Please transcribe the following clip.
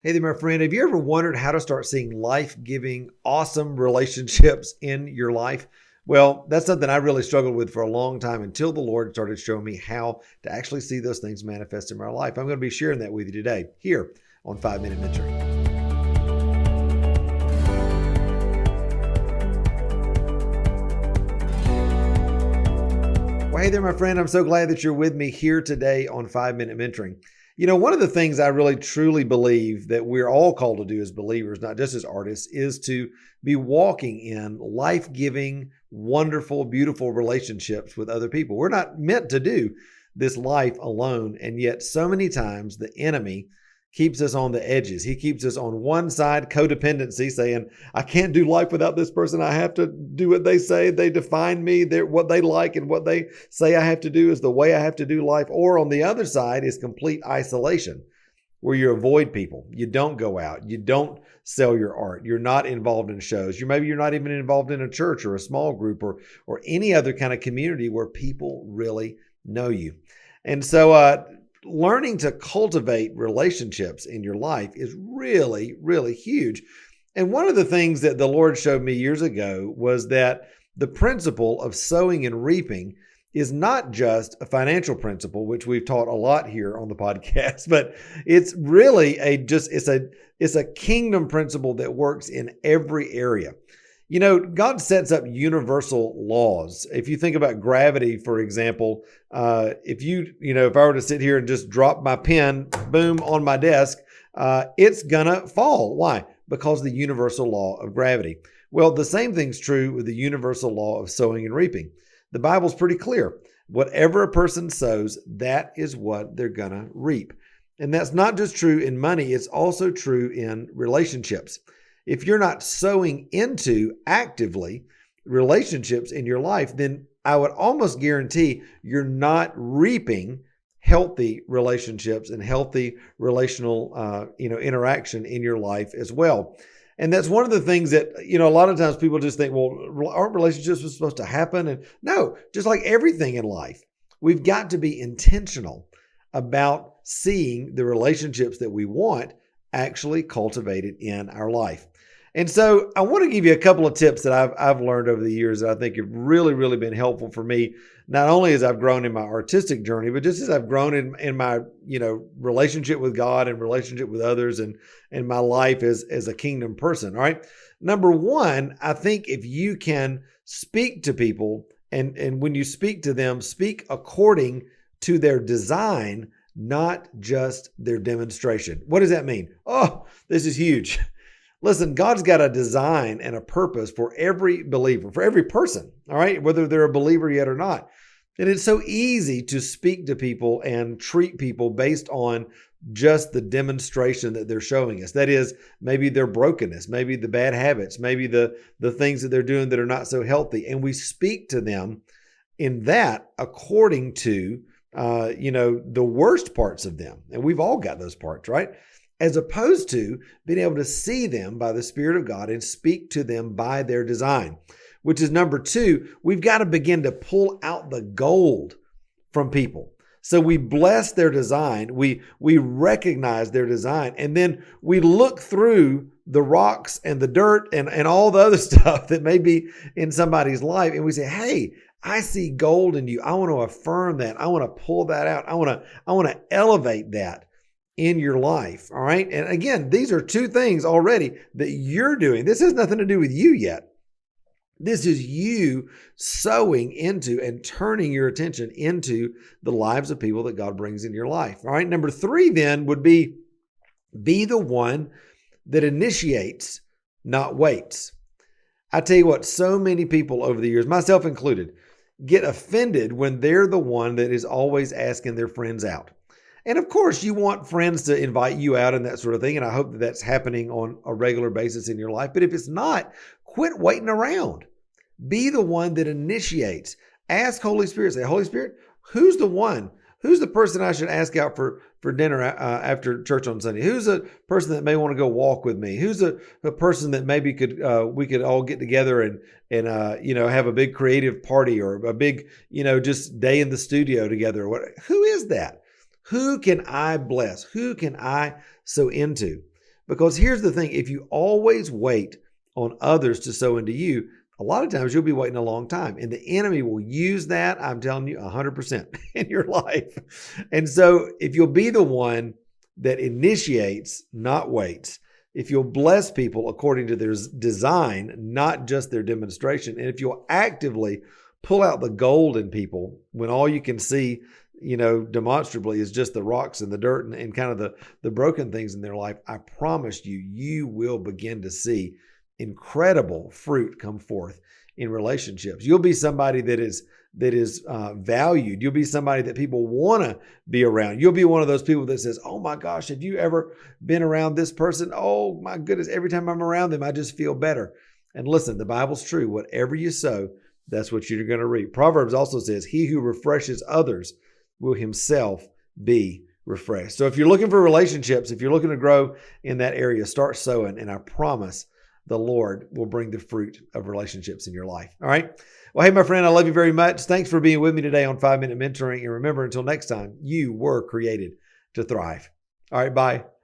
Hey there, my friend. Have you ever wondered how to start seeing life-giving, awesome relationships in your life? Well, that's something I really struggled with for a long time until the Lord started showing me how to actually see those things manifest in my life. I'm going to be sharing that with you today here on 5 Minute Mentoring. Well, hey there, my friend. I'm so glad that you're with me here today on 5 Minute Mentoring. One of the things I really truly believe that we're all called to do as believers, not just as artists, is to be walking in life-giving, wonderful, beautiful relationships with other people. We're not meant to do this life alone, and yet so many times the enemy keeps us on the edges. He keeps us on one side, codependency, saying, I can't do life without this person. I have to do what they say. They define me. What they like and what they say I have to do is the way I have to do life. Or on the other side is complete isolation, where you avoid people. You don't go out. You don't sell your art. You're not involved in shows. Maybe you're not even involved in a church or a small group or any other kind of community where people really know you. And so, learning to cultivate relationships in your life is really, really huge. And one of the things that the Lord showed me years ago was that the principle of sowing and reaping is not just a financial principle, which we've taught a lot here on the podcast, but it's really it's a kingdom principle that works in every area. God sets up universal laws. If you think about gravity, for example, if I were to sit here and just drop my pen, boom, on my desk, it's gonna fall. Why? Because of the universal law of gravity. Well, the same thing's true with the universal law of sowing and reaping. The Bible's pretty clear. Whatever a person sows, that is what they're gonna reap. And that's not just true in money, it's also true in relationships. If you're not sowing into actively relationships in your life, then I would almost guarantee you're not reaping healthy relationships and healthy relational, interaction in your life as well. And that's one of the things that, a lot of times people just think, well, aren't relationships supposed to happen? And no, just like everything in life, we've got to be intentional about seeing the relationships that we want actually cultivated in our life. And so I want to give you a couple of tips that I've learned over the years that I think have really, really been helpful for me, not only as I've grown in my artistic journey, but just as I've grown in my, relationship with God and relationship with others and my life as a kingdom person. All right. Number one, I think if you can speak to people and when you speak to them, speak according to their design, not just their demonstration. What does that mean? Oh, this is huge. Listen, God's got a design and a purpose for every believer, for every person, all right, whether they're a believer yet or not. And it's so easy to speak to people and treat people based on just the demonstration that they're showing us. That is, maybe their brokenness, maybe the bad habits, maybe the things that they're doing that are not so healthy. And we speak to them in that according to the worst parts of them. And we've all got those parts, right? As opposed to being able to see them by the Spirit of God and speak to them by their design, which is number two. We've got to begin to pull out the gold from people. So we bless their design, we recognize their design, and then we look through the rocks and the dirt and all the other stuff that may be in somebody's life, and we say, hey, I see gold in you. I want to affirm that. I want to pull that out. I want to elevate that in your life. All right. And again, these are two things already that you're doing. This has nothing to do with you yet. This is you sowing into and turning your attention into the lives of people that God brings in your life. All right. Number three then would be the one that initiates, not waits. I tell you what, so many people over the years, myself included, get offended when they're the one that is always asking their friends out. And of course, you want friends to invite you out and that sort of thing. And I hope that that's happening on a regular basis in your life. But if it's not, quit waiting around. Be the one that initiates. Ask Holy Spirit. Say, Holy Spirit, who's the one? Who's the person I should ask out for dinner after church on Sunday? Who's a person that may want to go walk with me? Who's a person that maybe we could all get together and have a big creative party or a big just day in the studio together? Who is that? Who can I bless? Who can I sow into? Because here's the thing, if you always wait on others to sow into you, a lot of times you'll be waiting a long time, and the enemy will use that, I'm telling you, 100% in your life. And so if you'll be the one that initiates, not waits, if you'll bless people according to their design, not just their demonstration, and if you'll actively pull out the gold in people when all you can see, demonstrably is just the rocks and the dirt and kind of the broken things in their life, I promise you, you will begin to see incredible fruit come forth in relationships. You'll be somebody that is valued. You'll be somebody that people want to be around. You'll be one of those people that says, oh my gosh, have you ever been around this person? Oh my goodness, every time I'm around them, I just feel better. And listen, the Bible's true. Whatever you sow, that's what you're going to reap. Proverbs also says, he who refreshes others will himself be refreshed. So if you're looking for relationships, if you're looking to grow in that area, start sowing, and I promise the Lord will bring the fruit of relationships in your life. All right. Well, hey, my friend, I love you very much. Thanks for being with me today on 5 Minute Mentoring. And remember, until next time, you were created to thrive. All right. Bye.